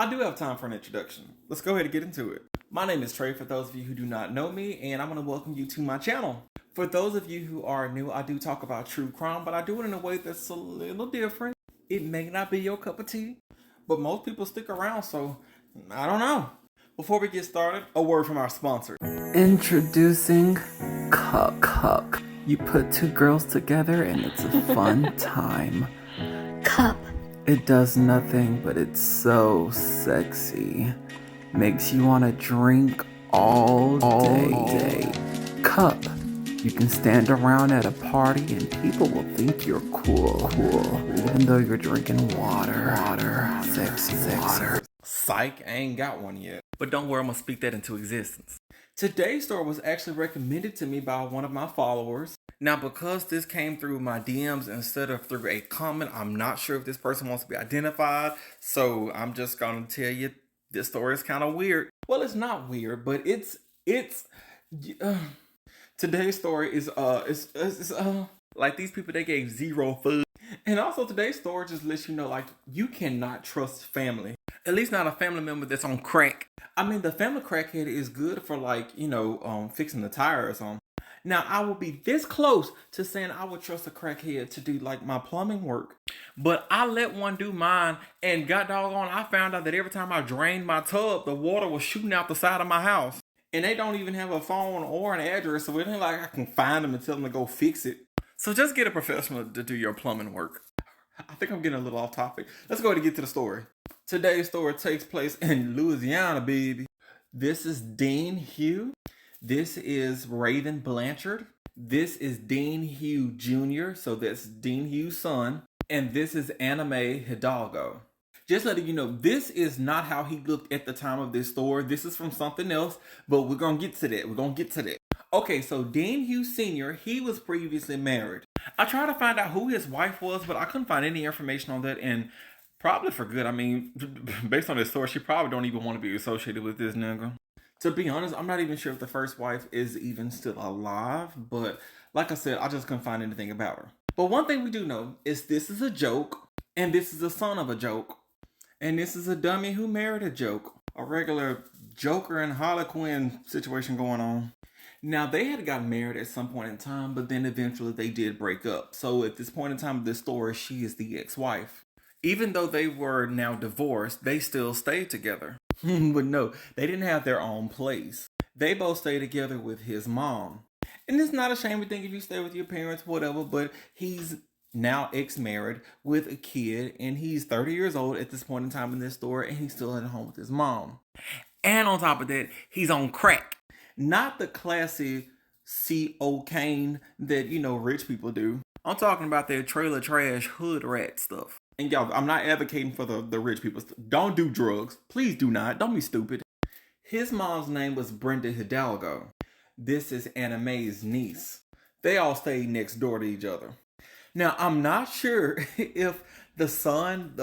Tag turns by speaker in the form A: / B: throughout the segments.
A: I do have time for an introduction. Let's go ahead and get into it. My name is Trey, for those of you who do not know me, and I'm going to welcome you to my channel. For those of you who are new, I do talk about true crime, but I do it in a way that's a little different. It may not be your cup of tea, but most people stick around, so I don't know. Before we get started, a word from our sponsor.
B: Introducing Cup. You put two girls together and it's a fun time.
C: Cup.
B: It does nothing, but it's so sexy. Makes you want to drink all day. Cup. You can stand around at a party and people will think you're cool. Even though you're drinking water. Sexy water.
A: Psych, I ain't got one yet. But don't worry, I'm gonna speak that into existence. Today's story was actually recommended to me by one of my followers. Now, because this came through my DMs instead of through a comment, I'm not sure if this person wants to be identified. So I'm just gonna tell you this story is kind of weird. Well, it's not weird, but it's today's story is like these people, they gave zero food. And also today's story just lets you know, like, you cannot trust family. At least not a family member that's on crack. I mean, the family crackhead is good for, like, fixing the tires. Now, I would be this close to saying I would trust a crackhead to do, like, my plumbing work. But I let one do mine, and god doggone, I found out that every time I drained my tub, the water was shooting out the side of my house. And they don't even have a phone or an address, so it ain't like I can find them and tell them to go fix it. So just get a professional to do your plumbing work. I think I'm getting a little off topic. Let's go ahead and get to the story. Today's story takes place in Louisiana, baby. This is Dean Hugh. This is Raven Blanchard. This is Dean Hugh Jr., so that's Dean Hugh's son. And this is Anime Hidalgo. Just letting you know, this is not how he looked at the time of this story. This is from something else, but we're going to get to that. Okay, so Dean Hugh Sr., he was previously married. I tried to find out who his wife was, but I couldn't find any information on that, and probably for good. I mean, based on this story, she probably don't even want to be associated with this nigga. To be honest, I'm not even sure if the first wife is even still alive, but like I said, I just couldn't find anything about her. But one thing we do know is this is a joke, and this is the son of a joke, and this is a dummy who married a joke. A regular Joker and Harlequin situation going on. Now, they had gotten married at some point in time, but then eventually they did break up. So at this point in time of this story, she is the ex-wife. Even though they were now divorced, they still stayed together. But no, they didn't have their own place. They both stayed together with his mom. And it's not a shame to think if you stay with your parents, whatever, but he's now ex-married with a kid, and he's 30 years old at this point in time in this story, and he's still at home with his mom. And on top of that, he's on crack. Not the classy cocaine that, rich people do. I'm talking about their trailer trash hood rat stuff. And y'all, I'm not advocating for the rich people. Don't do drugs. Please do not. Don't be stupid. His mom's name was Brenda Hidalgo. This is Anime's niece. They all stayed next door to each other. Now, I'm not sure if the son,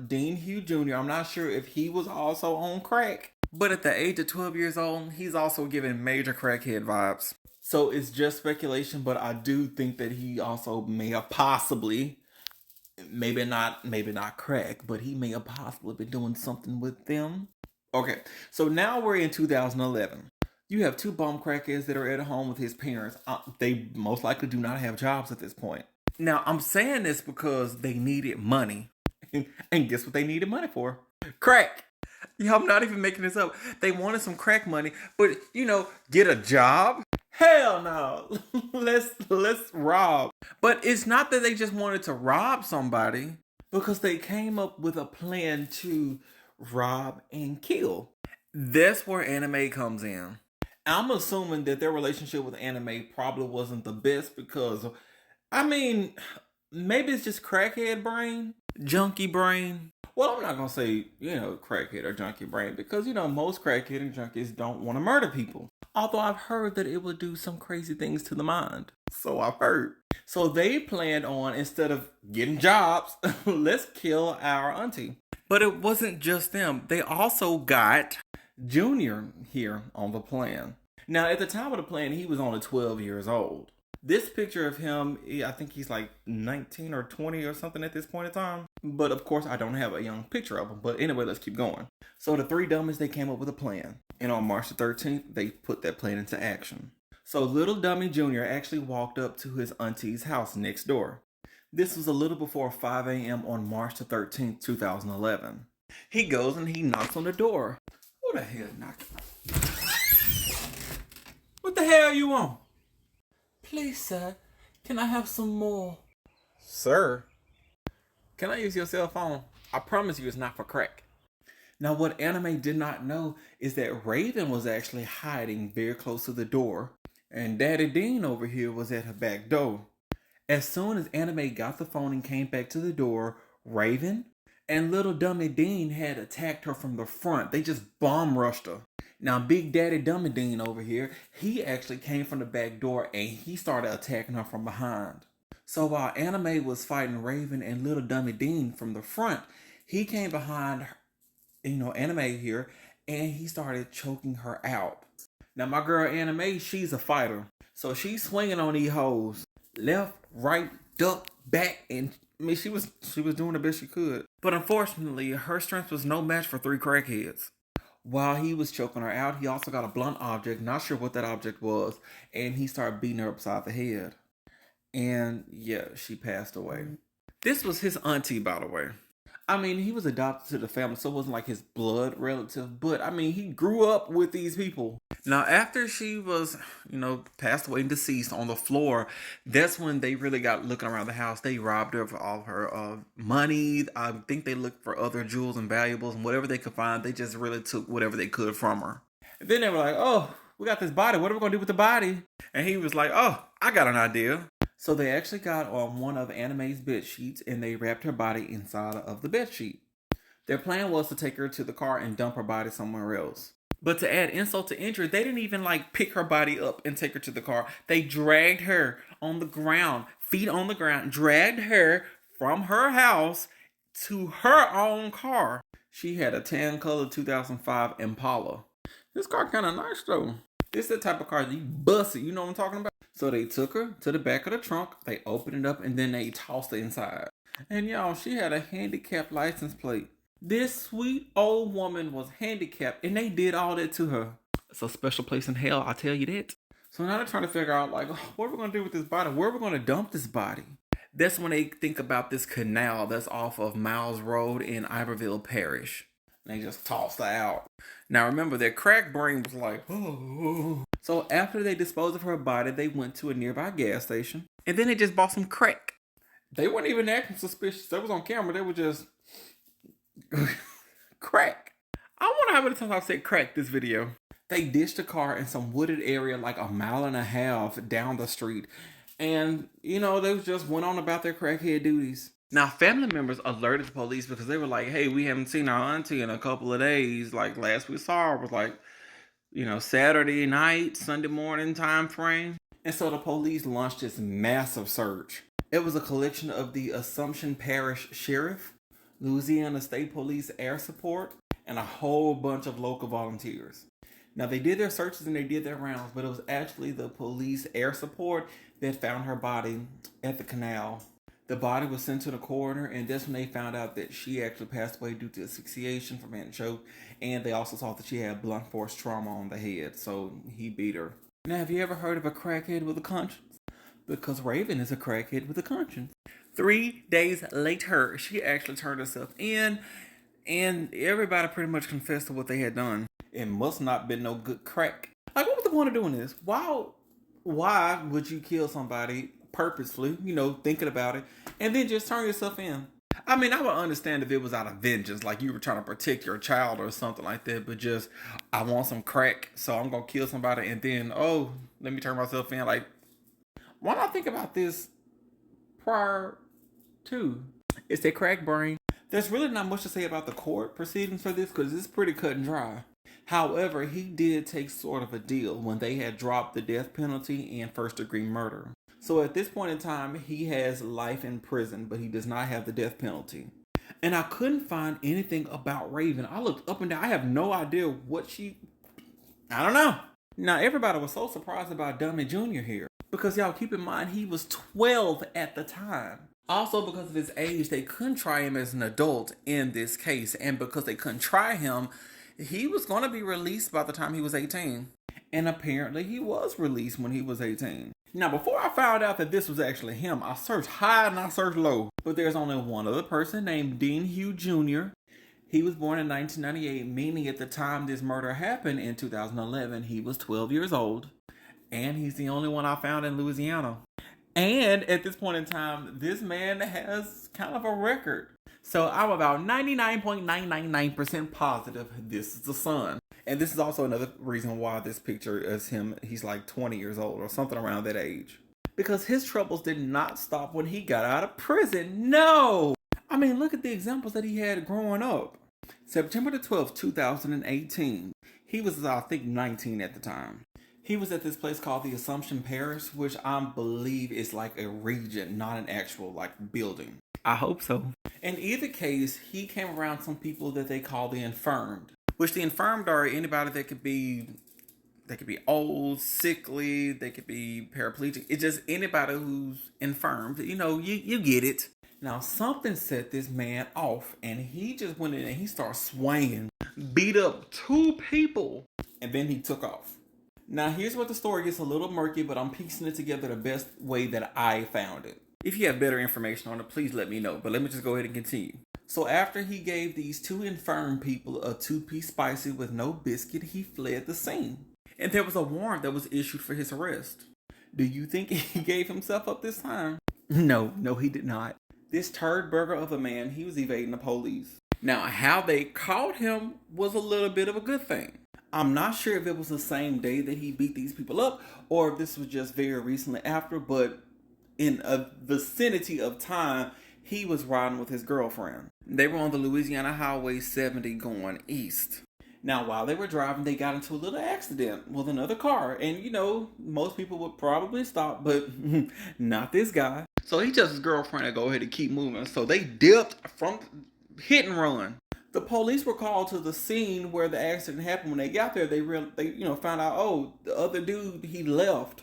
A: Dean Hugh Jr., I'm not sure if he was also on crack. But at the age of 12 years old, he's also giving major crackhead vibes. So it's just speculation, but I do think that he also may have possibly, maybe not crack, but he may have possibly been doing something with them. Okay, so now we're in 2011. You have two bum crackheads that are at home with his parents. They most likely do not have jobs at this point. Now, I'm saying this because they needed money. And guess what they needed money for? Crack. Yeah, I'm not even making this up. They wanted some crack money, but, get a job? Hell no. Let's rob. But it's not that they just wanted to rob somebody, because they came up with a plan to rob and kill. That's where Anime comes in. I'm assuming that their relationship with Anime probably wasn't the best because, maybe it's just crackhead brain, junkie brain. Well, I'm not going to say, crackhead or junkie brain because, most crackhead and junkies don't want to murder people. Although I've heard that it would do some crazy things to the mind. So I've heard. So they planned on, instead of getting jobs, let's kill our auntie. But it wasn't just them. They also got Junior here on the plan. Now, at the time of the plan, he was only 12 years old. This picture of him, I think he's like 19 or 20 or something at this point in time. But of course, I don't have a young picture of him. But anyway, let's keep going. So the three dummies, they came up with a plan. And on March the 13th, they put that plan into action. So Little Dummy Jr. actually walked up to his auntie's house next door. This was a little before 5 a.m. on March the 13th, 2011. He goes and he knocks on the door. Who the hell knocking? What the hell you want? Please, sir, can I have some more? Sir? Can I use your cell phone? I promise you it's not for crack. Now, what Anime did not know is that Raven was actually hiding very close to the door, and Daddy Dean over here was at her back door. As soon as Anime got the phone and came back to the door, Raven and Little Dummy Dean had attacked her from the front. They just bomb rushed her. Now, Big Daddy Dummy Dean over here, he actually came from the back door and he started attacking her from behind. So while Anime was fighting Raven and Little Dummy Dean from the front, he came behind, Anime here, and he started choking her out. Now, my girl Anime, she's a fighter. So she's swinging on these hoes. Left, right, duck, back, and she was doing the best she could. But unfortunately, her strength was no match for three crackheads. While he was choking her out, he also got a blunt object, not sure what that object was, and he started beating her upside the head. And yeah, she passed away. This was his auntie, by the way. I mean, he was adopted to the family, so it wasn't like his blood relative, but I mean, he grew up with these people. Now, after she was, passed away and deceased on the floor, that's when they really got looking around the house. They robbed her of all her money. I think they looked for other jewels and valuables and whatever they could find. They just really took whatever they could from her. And then they were like, oh, we got this body. What are we going to do with the body? And he was like, oh, I got an idea. So they actually got on one of Anime's bed sheets and they wrapped her body inside of the bed sheet. Their plan was to take her to the car and dump her body somewhere else. But to add insult to injury, they didn't even pick her body up and take her to the car. They dragged her on the ground, feet on the ground, dragged her from her house to her own car. She had a tan colored 2005 Impala. This car kind of nice though. This is the type of car that you bust it, you know what I'm talking about? So they took her to the back of the trunk, they opened it up, and then they tossed her inside. And y'all, she had a handicapped license plate. This sweet old woman was handicapped, and they did all that to her. It's a special place in hell, I'll tell you that. So now they're trying to figure out, what are we going to do with this body? Where are we going to dump this body? That's when they think about this canal that's off of Miles Road in Iberville Parish. And they just tossed her out. Now remember, their crack brain was like, oh. So after they disposed of her body, they went to a nearby gas station. And then they just bought some crack. They weren't even acting suspicious. That was on camera. They were just crack. I wonder how many times I've said crack this video. They ditched the car in some wooded area like a mile and a half down the street. And, they just went on about their crackhead duties. Now, family members alerted the police because they were like, hey, we haven't seen our auntie in a couple of days. Last we saw her was Saturday night, Sunday morning time frame. And so the police launched this massive search. It was a collection of the Assumption Parish Sheriff, Louisiana State Police Air Support, and a whole bunch of local volunteers. Now, they did their searches and they did their rounds, but it was actually the police air support that found her body at the canal. The body was sent to the coroner, and that's when they found out that she actually passed away due to asphyxiation from being choked, and they also saw that she had blunt force trauma on the head, so he beat her. Now, have you ever heard of a crackhead with a conscience? Because Raven is a crackhead with a conscience. 3 days later, she actually turned herself in, and everybody pretty much confessed to what they had done. It must not been no good crack. What was the point of doing this? Why would you kill somebody purposefully, thinking about it, and then just turn yourself in? I mean, I would understand if it was out of vengeance, like you were trying to protect your child or something like that, but just, I want some crack, so I'm going to kill somebody, and then, let me turn myself in. Why not think about this prior to? It's their crack brain. There's really not much to say about the court proceedings for this because it's pretty cut and dry. However, he did take sort of a deal when they had dropped the death penalty and first-degree murder. So at this point in time, he has life in prison, but he does not have the death penalty. And I couldn't find anything about Raven. I looked up and down. I have no idea what I don't know. Now, everybody was so surprised about Dummy Jr. here. Because y'all keep in mind, he was 12 at the time. Also, because of his age, they couldn't try him as an adult in this case. And because they couldn't try him, he was going to be released by the time he was 18. And apparently he was released when he was 18. Now, before I found out that this was actually him, I searched high and I searched low. But there's only one other person named Dean Hugh Jr. He was born in 1998, meaning at the time this murder happened in 2011, he was 12 years old. And he's the only one I found in Louisiana. And at this point in time, this man has kind of a record. So I'm about 99.999% positive this is the son. And this is also another reason why this picture is him. He's like 20 years old or something around that age. Because his troubles did not stop when he got out of prison. No! I mean, look at the examples that he had growing up. September the 12th, 2018. He was, I think, 19 at the time. He was at this place called the Assumption Parish, which I believe is like a region, not an actual like building. I hope so. In either case, he came around some people that they call the infirmed, which the infirmed are anybody that could be old, sickly, they could be paraplegic. It's just anybody who's infirmed. You know, you get it. Now, something set this man off, and he just went in and he started swinging, beat up 2 people, and then he took off. Now, here's where the story gets a little murky, but I'm piecing it together the best way that I found it. If you have better information on it, please let me know. But let me just go ahead and continue. So after he gave these 2 infirm people a 2-piece spicy with no biscuit, he fled the scene. And there was a warrant that was issued for his arrest. Do you think he gave himself up this time? No, he did not. This turd burger of a man, he was evading the police. Now, how they caught him was a little bit of a good thing. I'm not sure if it was the same day that he beat these people up or if this was just very recently after, but in a vicinity of time, he was riding with his girlfriend. They were on the Louisiana Highway 70 going east. Now, while they were driving, they got into a little accident with another car. And, you know, most people would probably stop, but not this guy. So he tells his girlfriend to go ahead and keep moving. So they dipped from hit and run. The police were called to the scene where the accident happened. When they got there, they found out, oh, the other dude, he left.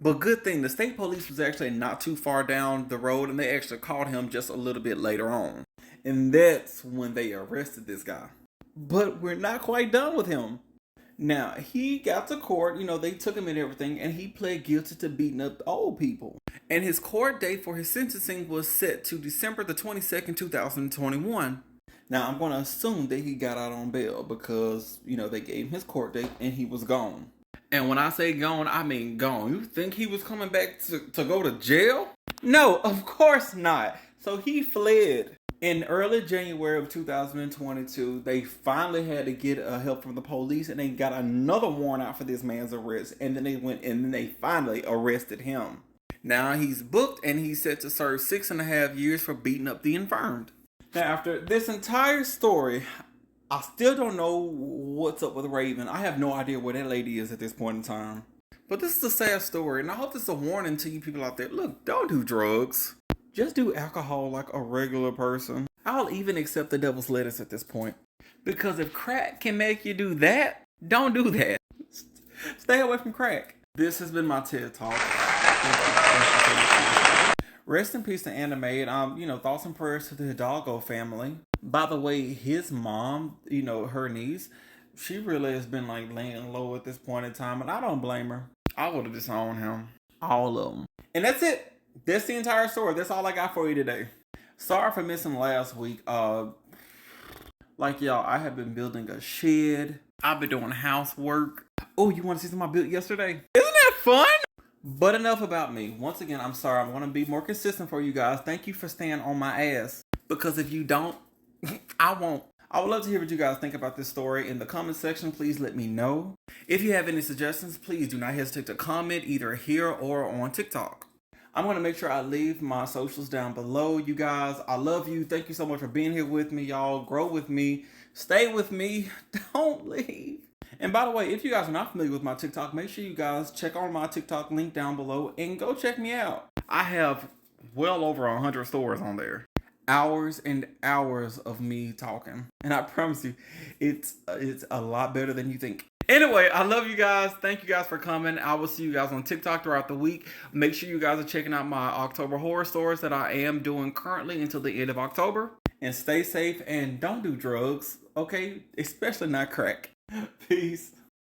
A: But good thing, the state police was actually not too far down the road, and they actually caught him just a little bit later on. And that's when they arrested this guy. But we're not quite done with him. Now, he got to court, they took him and everything, and he pled guilty to beating up the old people. And his court date for his sentencing was set to December the 22nd, 2021. Now, I'm going to assume that he got out on bail because, they gave him his court date and he was gone. And when I say gone, I mean gone. You think he was coming back to go to jail? No, of course not. So he fled. In early January of 2022, they finally had to get help from the police, and they got another warrant out for this man's arrest. And then they went and then they finally arrested him. Now he's booked and he's set to serve 6.5 years for beating up the infirmed. Now, after this entire story, I still don't know what's up with Raven. I have no idea where that lady is at this point in time. But this is a sad story, and I hope this is a warning to you people out there. Look, don't do drugs. Just do alcohol like a regular person. I'll even accept the devil's lettuce at this point. Because if crack can make you do that, don't do that. Stay away from crack. This has been my TED Talk. Rest in peace to Animate. Thoughts and prayers to the Hidalgo family. By the way, his mom, her niece, she really has been like laying low at this point in time, and I don't blame her. I would have disowned him. All of them. And that's it. That's the entire story. That's all I got for you today. Sorry for missing last week. Y'all, I have been building a shed. I've been doing housework. Oh, you want to see something I built yesterday? Isn't that fun? But enough about me. Once again, I'm sorry. I'm going to be more consistent for you guys. Thank you for staying on my ass. Because if you don't, I won't. I would love to hear what you guys think about this story. In the comment section, please let me know. If you have any suggestions, please do not hesitate to comment either here or on TikTok. I'm going to make sure I leave my socials down below. You guys, I love you. Thank you so much for being here with me, y'all. Grow with me. Stay with me. Don't leave. And by the way, if you guys are not familiar with my TikTok, make sure you guys check on my TikTok link down below and go check me out. I have well over 100 stories on there. Hours and hours of me talking. And I promise you, it's a lot better than you think. Anyway, I love you guys. Thank you guys for coming. I will see you guys on TikTok throughout the week. Make sure you guys are checking out my October horror stories that I am doing currently until the end of October. And stay safe and don't do drugs, okay? Especially not crack. Peace.